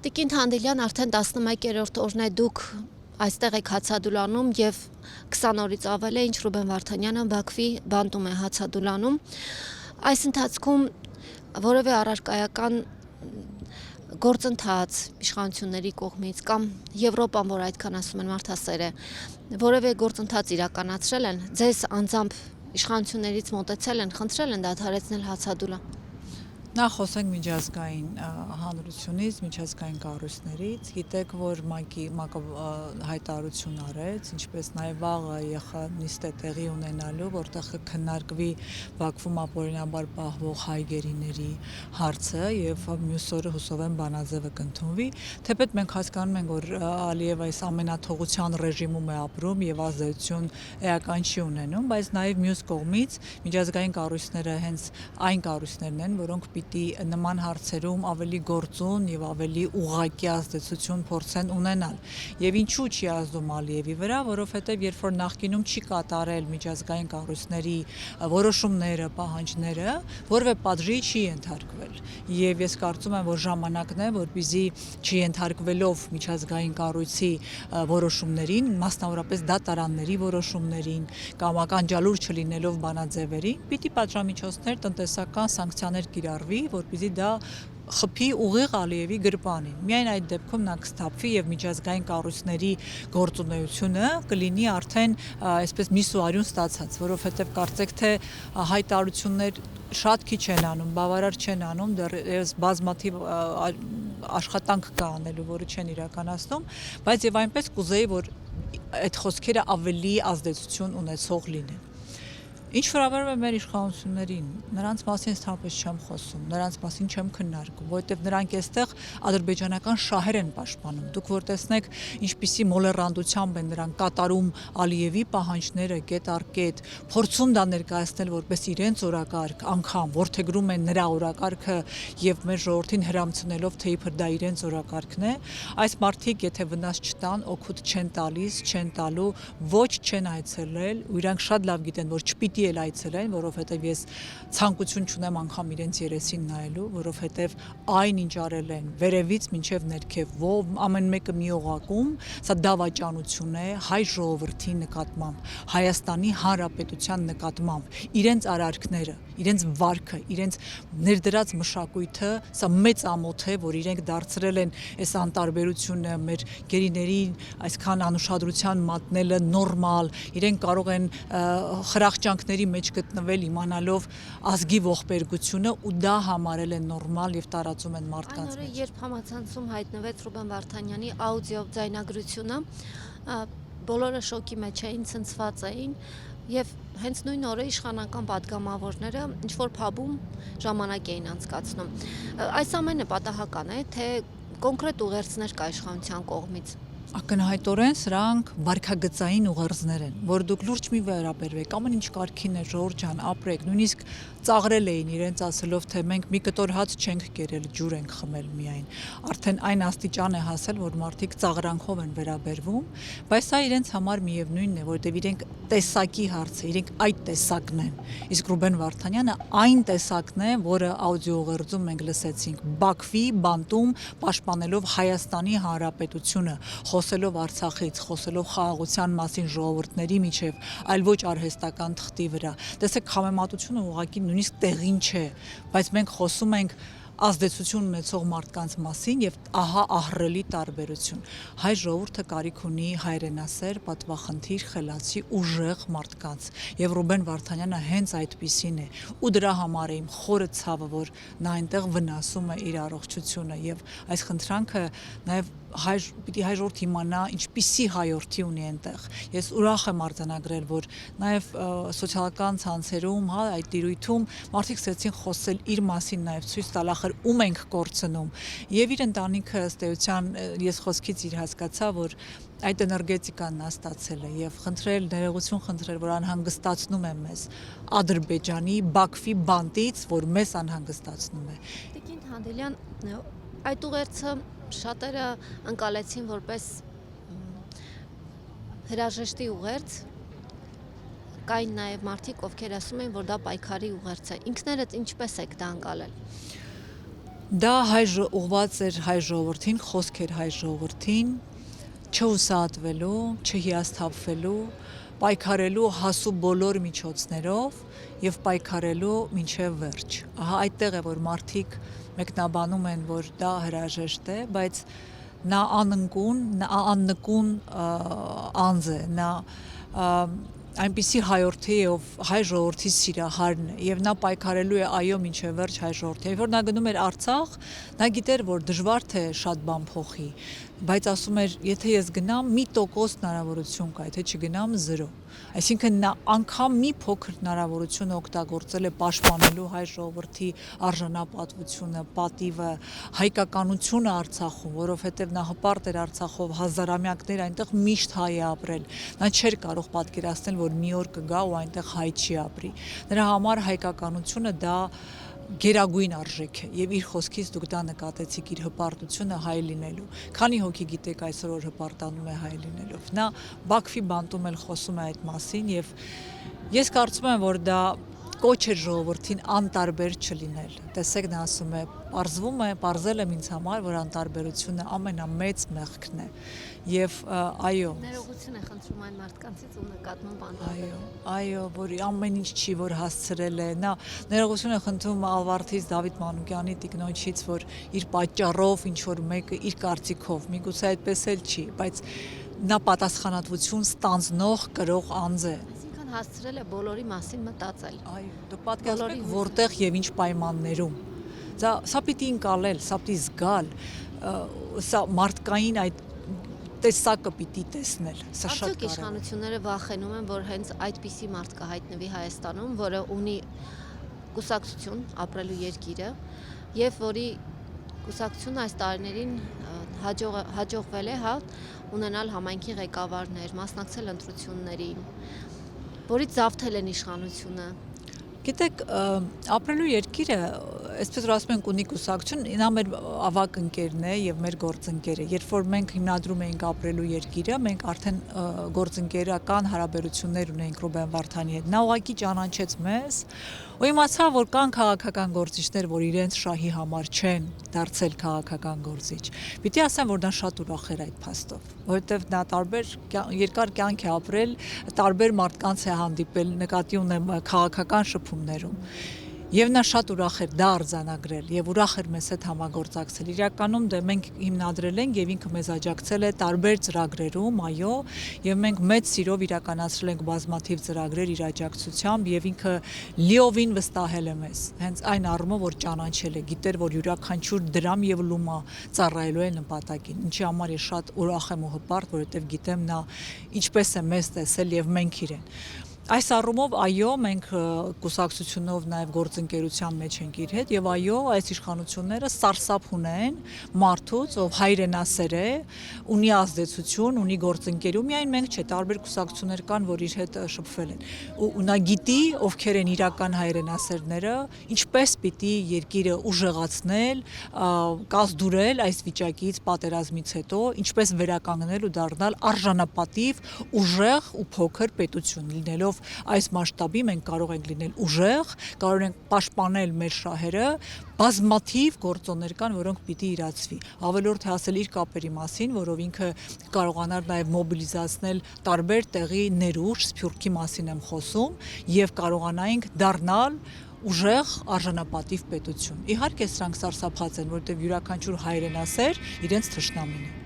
Տիկին Թանդիլյան, արդեն 11-րդ օրն է դուք այստեղ եք հացադուլանում եւ 20 օրից ավել է, ինչ Ռուբեն Վարդանյանը Բաքվի բանտում է հացադուլանում։ Այս ընթացքում որևէ առարկայական գործընթաց իշխանությունների կողմից կամ Եվրոպան, որ այդքան ասում են մարդասեր է, որևէ գործընթաց իրականացրել են, ձեզ անձամբ իշխանություններից մոտեցել են, խնդրել են դադարեցնել հացադուլը։ Նախ խոսենք միջազգային հանրությունից, միջազգային կառույցներից, գիտեք, որ ՄԱԿ-ը հայտարարություն արեց, ինչպես նաև վաղը ԵԽ նիստ է տեղի ունենալու, որտեղ կքննարկվի Բաքվում ապօրինաբար պահվող հայ գերիների հարցը եւ մյուս օրը հուսով եմ բանաձևը կընդունվի, թեպետ մենք հասկանում ենք, որ Ալիև այս ամենաթողության ռեժիմում է ապրում եւ ազդեցություն էական չի ունենում, բայց նաև մյուս կողմից միջազգային կառույցները հենց այն կառույցներն են, որոնք պիտի նման հարցերում ավելի գործուն եւ ավելի ուղղակի ազդեցություն փորձեն ունենալ։ Եվ ինչու չի ազդում Ալիևի վրա, որովհետեւ երբ որ նախկինում չի կատարել միջազգային կառույցների որոշումները, պահանջները, որևէ պատժի չի ենթարկվել։ Եվ ես կարծում եմ, որ ժամանակն է, որպեսզի չենթարկվելով միջազգային կառույցի որոշումներին, մասնավորապես դատարանների որոշումներին կամ ականջալուր չլինելով բանաձևերին, պիտի պատժամիջոցներ, տնտեսական սանկցիաներ կիրառվի, որպեսզի դա խփի ուղիղ Ալիևի գրպանին։ Միայն այդ դեպքում նա կսթափվի եւ միջազգային կառույցների գործունեությունը կլինի արդեն այսպես միսուարյուն ստացած, որովհետեւ կարծեք թե հայտարարություններ շատ քիչ են անում, բավարար չեն անում, դեռևս բազմաթիվ աշխատանք կա անելու, որը չեն իրականացնում, բայց եւ այնպես կուզեի, որ այդ խոսքերը ավելի ազդեցություն ունեցող լինեն։ Ինչ վերաբերում է մեր իշխանություններին, նրանց մասին ընդհանրապես չեմ խոսում, նրանց մասին չեմ քննարկում, որովհետև նրանք այստեղ ադրբեջանական շահեր են պաշտպանում։ Դուք որ տեսնեք, ինչպիսի մոլեռանդությամբ են նրանք կատարում Ալիևի պահանջները կետ առ կետ, փորձում դա ներկայացնել որպես իրենց օրակարգ, անգամ որդեգրում են նրա օրակարգը եւ մեր ժողովրդին հրամցնելով, թե իբր դա իրենց օրակարգն է, այս մարդիկ եթե վնաս չտան, օգուտ չեն տալիս, չեն տալու, ոչ չեն այցելել, ու իրանք շատ լավ գիտեն, որ չպիտի էլ այցելեն, որովհետև ես ցանկություն չունեմ անգամ իրենց երեսին նայելու, որովհետև այն ինչ արել են վերևից մինչև ներքև, ամեն մեկը մի օղակում, սա դավաճանություն է հայ ժողովրդի նկատմամբ, Հայաստանի Հանրապետության նկատմամբ, իրենց արարքները, իրենց վարքը, իրենց ներդրած մշակույթը, սա մեծ ամոթ է, որ իրենք դարձրել են այս անտարբերությունը մեր գերիներին այսքան անուշադրության մատնելը նորմալ, իրենք կարող են խրախճանքների մեջ գտնվել իմանալով ազգի ողբերգությունը ու դա համարել են նորմալ եւ տարածում են մարդկանց մեջ։ Երբ համացանցում հայտնվեց Ռուբեն Վարդանյանի աուդիո ձայնագրությունը, բոլորը շոկի մեջ էին, ցնցված էին եւ հենց նույն օրը իշխանական падգամավորները ինչ որ փաբում ժամանակ էին անցկացնում։ Այս ամենը պատահական է, թե կոնկրետ ուղերձներ կա իշխանության կողմից։ Ակնհայտորեն սրանք վարքագծային ուղերձներ են, որ դուք լուրջ մի վերաբերվեք, ամեն ինչ կարգին է, ժողովուրդ ջան, ապրեք, նույնիսկ ծաղրել էին իրենց ասելով, թե մենք մի կտոր հաց չենք կերել, ջուր ենք խմել միայն։ Արդեն այն աստիճան է հասել, որ մարդիկ ծաղրանքով են վերաբերվում, բայց սա իրենց համար միևնույնն է, որովհետև իրենք տեսակի հարց է, իրենք այդ տեսակն են։ Իսկ Ռուբեն Վարդանյանը այն տեսակն է, որը աուդիո ուղերձում մենք լսեցինք, Բաքվի բանտում պաշտպանելով Հայաստանի Հանրապետությունը, խոսելով Արցախից, խոսելով խաղաղության մասին ժողովուրդների միջև, այլ ոչ արհեստական թղթի վրա։ Տեսեք, համեմատությունը ուղղակի նույնիսկ տեղին չէ, բայց մենք խոսում ենք ազդեցություն ունեցող մարդկանց մասին եւ ահա ահռելի տարբերություն։ Հայ ժողովուրդը կարիք ունի հայրենասեր, պատվախնդիր, խելացի, ուժեղ մարդկանց եւ Ռուբեն Վարդանյանը հենց այդպիսին է ու դրա համար է իմ խորը ցավը, որ նա այնտեղ վնասում է իր առողջությունը եւ այս խնդրանքը նաեւ պիտի հայ ժողովուրդ իմանա ինչպիսի հայորդի ունի այնտեղ։ Ես ուրախ եմ արձանագրել, որ նաև սոցիալական ցանցերում, այդ տիրույթում մարդիկ սկսեցին խոսել իր մասին, նաև ցույց տալ ախր ում ենք կորցնում։ Եվ իր ընտանիքը ըստ էության ես խոսքից իր հասկացա, որ այդ էներգետիկան նա ստացել է եւ ներողություն խնդրել, որ անհանգստացնում է մեզ Ադրբեջանի Բաքվի բանտից, որ մեզ անհանգստացնում է։ Տիկին Թանդիլյան, այդ ուղերձը շատերը ընկալեցին որպես հրաժեշտի ուղերձ, կային նաև մարդիկ, ովքեր ասում են, որ դա պայքարի ուղերձ է։ Ինքներդ ինչպես եք դա ընկալել։ Դա ուղղված էր հայ ժողովրդին, խոսք էր հայ ժողովրդին, չհուսահատվելու, չհիասթափվելու, պայքարելու հասու բոլոր միջոցներով եւ պայքարելու մինչեւ վերջ։ Ահա այդտեղ է, որ մարդիկ մեկնաբանում են, որ դա հրաժեշտ է, բայց նա աննկուն անձ է, նա այնպիսի հայորդի ով հայ ժողովրդի սիրահարն է եւ նա պայքարելու է այո մինչեւ վերջ հայ ժողովրդի։ Երբ որ նա գնում էր Արցախ, նա գիտեր, որ դժվար թե շատ բան փոխի, բայց ասում էր, եթե ես գնամ 1% հնարավորություն կա, եթե չգնամ 0։ Այսինքն նա անգամ մի փոքր հնարավորություն օգտագործել է պաշտպանելու հայ ժողովրդի արժանապատվությունը, պատիվը, հայկականությունը Արցախում, որովհետև նա հպարտ էր Արցախով հազարամյակներ այնտեղ միշտ հայ է ապրել։ Նա չէր կարող պատկերացնել, որ մի օր կգա ու այնտեղ հայ չի ապրի։ Նրա համար հայկականությունը դա գերագույն արժեք է եւ իր խոսքից դուք դա նկատեցիք իր հպարտությունը հայ լինելու։ Քանի հոգի գիտեք այսօր որ հպարտանում է հայ լինելով։ Նա Բաքվի բանտում էլ խոսում է այդ մասին եւ ես կարծում եմ որ դա կոչ է ժողովրդին անտարբեր չլինել։ Տեսեք նա ասում է, պարզել եմ ինձ համար, որ անտարբերությունը ամենամեծ մեղքն է։ Եվ այո, ներողություն է խնդրում այն մարդկանցից ու նկատմամբ անտարբեր։ Այո, որ ամեն ինչ չի, որ հասցրել է։ Նա ներողություն է խնդրում Ալվարդից Դավիթ Մանուկյանի տիկնոջից, որ իր պատճառով ինչ որ մեկը իր կարծիքով, միգուցե այդպես էլ չի, բայց նա պատասխանատվություն ստանձնող կրող անձ է։ Հասցրել է բոլորի մասին մտածել։ Այո, դու պատկերացրեք որտեղ եւ ինչ պայմաններում։ Սա պիտի ընկալել, սա պիտի զգալ, սա մարդկային այդ տեսակը պիտի տեսնել։ Սա շատ կարևոր է։ Իշխանությունները վախենում են, որ հենց այդպիսի մարդ կհայտնվի Հայաստանում, որը ունի կուսակցություն ապրելու երկիրը եւ որի կուսակցությունը այս տարիներին հաջողվել է ունենալ համայնքի ղեկավարներ, մասնակցել ընտրություններին, որից զավթել են իշխանությունը։ Գիտեք, ապրելու երկիրը, այսպես որ ասում ենք, ունի կուսակցություն, նա մեր ավագ ընկերն է եւ մեր գործընկերը։ Երբ որ մենք հիմնադրում էինք ապրելու երկիրը, մենք արդեն գործընկերական հարաբերություններ ունեինք Ռուբեն Վարդանի հետ։ Նա ուղղակի ճանաչեց մեզ ու իմացավ, որ կան քաղաքական գործիչներ, որ իրենց շահի համար չեն դարձել քաղաքական գործիչ։ Պիտի ասեմ, որ նա շատ ուրախ էր այդ փաստով, որովհետեւ նա երկար կյանք է ապրել, տարբեր մարդկանց է հանդիպել, նկատի ունեմ քաղաքական շփումներում։ Եվ նա շատ ուրախ էր դա արձանագրել եւ ուրախ էր մեզ հետ համագործակցել։ Իրականում դե մենք հիմնադրել ենք եւ ինքը մեզ աջակցել է տարբեր ծրագրերում, այո, եւ մենք մեծ սիրով իրականացրել ենք բազմաթիվ ծրագրեր իր աջակցությամբ եւ ինքը լիովին վստահել է մեզ։ Հենց այն առումով, որ ճանաչել է, գիտեր, որ յուրաքանչյուր դրամ եւ լումա ծառայելու է նպատակին։ Ինչի համար ես շատ ուրախ եմ ու հպարտ, որովհետեւ գիտեմ նա ինչպես է մեզ տեսել եւ մենք իրեն։ Այս առումով այո, մենք կուսակցությունով նաև գործընկերության մեջ ենք իր հետ եւ այո, այս իշխանությունները սարսափ ունեն մարդուց, ով հայրենասեր է, ունի ազդեցություն, ունի գործընկերություն, միայն մենք չէ, տարբեր կուսակցություններ կան, որ իր հետ շփվել են։ Ու նա գիտի, ովքեր են իրական հայրենասերները, ինչպես պիտի երկիրը ուժեղացնել, կազդուրել այս վիճակից, պատերազմից հետո, ինչպես վերականգնել ու դառնալ արժանապատիվ, ուժեղ ու փոքր պետություն լինելով այս մասշտաբի մենք կարող ենք լինել ուժեղ, կարող ենք պաշտպանել մեր շահերը, բազմաթիվ գործոններ կան, որոնք պիտի իրացվի։ Ավելորդ է ասել իր կապերի մասին, որով ինքը կարողանար նաև մոբիլիզացնել տարբեր տեղի ներուժ, Սփյուռքի մասին եմ խոսում, եւ կարողանայինք դառնալ ուժեղ արժանապատիվ պետություն։ Իհարկե սրանք սարսափած են, որովհետև յուրաքանչյուր հայրենասեր իրենց թշնամին է։